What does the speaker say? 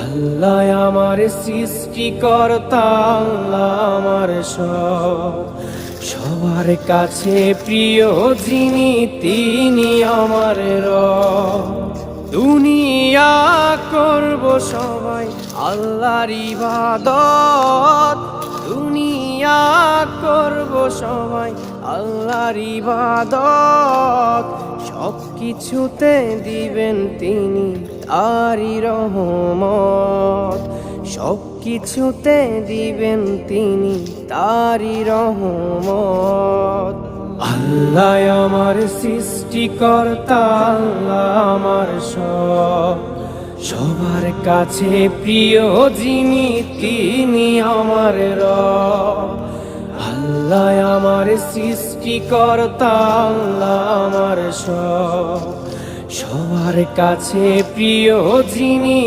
আল্লাহ আমার সৃষ্টিকর্তা, আল্লাহ আমার সব, সবার কাছে প্রিয় যিনি তিনি আমার রব। দুনিয়া করব সবাই আল্লাহর ইবাদত, দুনিয়া করব সবাই আল্লাহর ইবাদত, সব কিছুতে দিবেন তিনি তারই রহমত, সব কিছুতে দিবেন তিনি তারই রহমত। আল্লাহ আমার সৃষ্টিকর্তা, আল্লাহ আমার সব, সবার কাছে প্রিয় যিনি তিনি আমার রব। আল্লাহ আমার সৃষ্টিকর্তা, আল্লাহ আমার সব, সবার কাছে প্রিয় যিনি